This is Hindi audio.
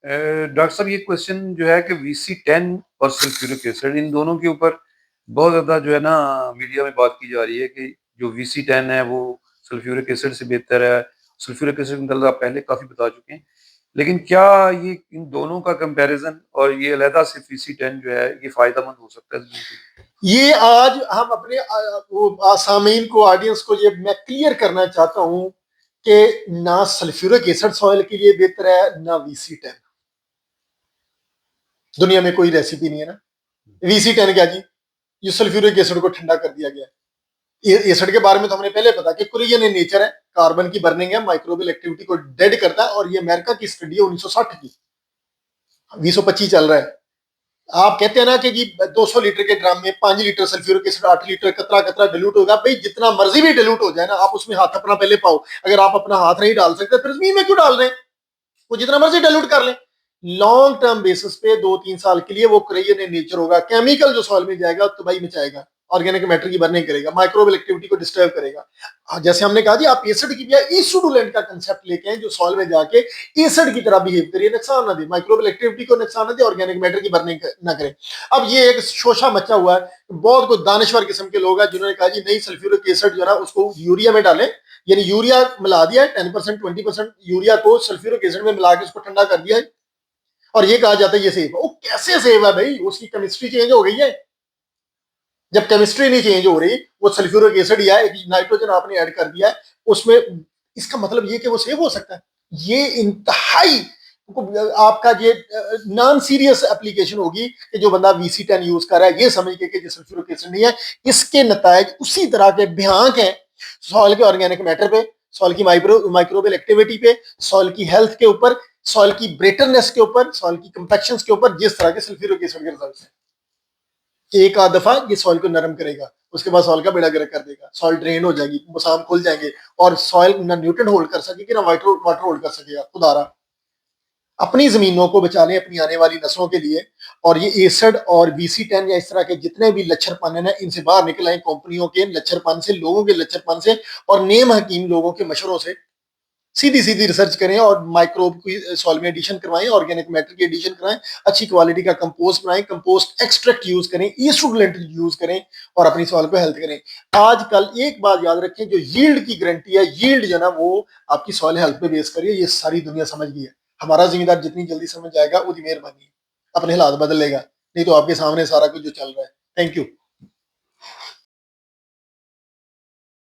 डॉक्टर साहब ये क्वेश्चन जो है कि VC10 और सल्फ्यूरिक एसिड इन दोनों के ऊपर बहुत ज़्यादा जो है ना मीडिया में बात की जा रही है कि जो VC10 है वो सल्फ्यूरिक एसिड से बेहतर है। सल्फ्यूरिक एसिड मतलब आप पहले काफ़ी बता चुके हैं। लेकिन क्या ये इन दोनों का कंपैरिज़न और ये अलहदा से VC10 जो है ये फ़ायदेमंद हो सकता है ज़मीन के लिए? ये आज हम अपने सामीन को, ऑडियंस को ये मैं क्लियर करना चाहता हूं कि ना सल्फ्यूरिक एसिड सॉइल के लिए बेहतर है ना VC10। दुनिया में कोई रेसिपी नहीं है ना। VC10 क्या जी, ये सल्फ्यूरिक एसिड को ठंडा कर दिया गया। एसिड के बारे में तो हमने पहले पता कि कुरियन इन नेचर है, कार्बन की बर्निंग है, माइक्रोबियल एक्टिविटी को डेड करता है, और ये अमेरिका की स्टडी है 1960 की। 2025 चल रहा है। आप कहते हैं ना कि जी 200 लीटर के ड्रम में 5 लीटर सल्फ्यूरिक एसिड, 8 लीटर कतरा कतरा डिल्यूट होगा। भाई जितना मर्जी भी डिल्यूट हो जाए ना, आप उसमें हाथ अपना पहले पाओ। अगर आप अपना हाथ नहीं डाल सकते फिर जमीन में क्यों डाल रहे हैं? वो जितना मर्जी डिल्यूट कर लें, लॉन्ग टर्म बेसिस पे 2-3 साल के लिए वो क्रिएन इन नेचर होगा। केमिकल जो सॉइल में जाएगा तबाही मचाएगा, ऑर्गेनिक मैटर की बर्निंग करेगा, माइक्रोबियल एक्टिविटी को डिस्टर्ब करेगा। जैसे हमने कहा जी, आप एसिड की बजाय एसिडुलेंट का कंसेप्ट लेके आए जो सॉइल में जाके एसिड की तरह बिहेव करे, नुकसान ना दे, माइक्रोबियल एक्टिविटी को नुकसान ना दे, ऑर्गेनिक मैटर की बर्निंग ना करे। अब ये एक शोशा मचा हुआ है, बहुत कुछ दानश्वर किस्म के लोग हैं जिन्होंने कहा जी नहीं, सल्फ्यूरिक एसिड जो है ना उसको यूरिया में डालें, यानी यूरिया मिला दिया है 10% 20% यूरिया को सल्फ्यूरिक एसिड में मिला के उसको ठंडा कर दिया है, और ये कहा जाता है ये सेफ है। वो कैसे सेफ है भाई? उसकी केमिस्ट्री चेंज हो गई है। जब केमिस्ट्री नहीं चेंज हो रही, वो सल्फ्यूरिक एसिड या एक नाइट्रोजन आपने ऐड कर दिया है उसमें, इसका मतलब ये कि वो सेफ हो सकता है? ये इंतहाई आपका ये नॉन सीरियस एप्लीकेशन होगी कि जो बंदा VC10 यूज कर रहा है ये समझ के कि सल्फ्यूरिक एसिड नहीं है। इसके नतायज उसी तरह के भयानक हैं सॉइल के ऑर्गेनिक मैटर पे, सॉइल की माइक्रोबियल एक्टिविटी पे, सॉइल की हेल्थ के ऊपर, सॉइल की ब्रेटरनेस के ऊपर, सॉइल की कंपैक्शन के ऊपर, जिस तरह के सल्फ्यूरिक एसिड के रिजल्ट हैं। एक आध दफा ये सॉइल को नरम करेगा, उसके बाद सॉइल का बेड़ा गर्क कर देगा, सॉइल ड्रेन हो जाएगी, मसाम खुल जाएंगे, और सॉइल ना न्यूट्रन होल्ड कर सकेगी ना वाटर होल्ड कर सकेगा। खुदारा अपनी जमीनों को बचा लें अपनी आने वाली नस्लों के लिए। और ये एसिड और VC10 या इस तरह के जितने भी लच्छरपन है ना, इनसे बाहर निकल आए, कंपनियों के लच्छरपन से, लोगों के लच्छरपन से, और नेम हकीम लोगों के मशवरों से। सीधी सीधी रिसर्च करें और माइक्रोब की सॉइल में एडिशन करवाएं, ऑर्गेनिक मैटर की एडिशन कराएं, अच्छी क्वालिटी का कंपोस्ट बनाएं, कंपोस्ट एक्सट्रैक्ट यूज करें, एस्ट्रोलेंट यूज करें, और अपनी सॉइल को हेल्थ करें। आजकल एक बात याद रखें, जो यील्ड की गारंटी है, यील्ड जो ना वो आपकी सॉइल हेल्थ पे बेस करिए। ये सारी दुनिया समझ गई है। हमारा जिम्मेदार जितनी जल्दी समझ जाएगा उतनी मेहरबानी, अपने हालात बदल लेगा। नहीं तो आपके सामने सारा कुछ जो चल रहा है। Thank you.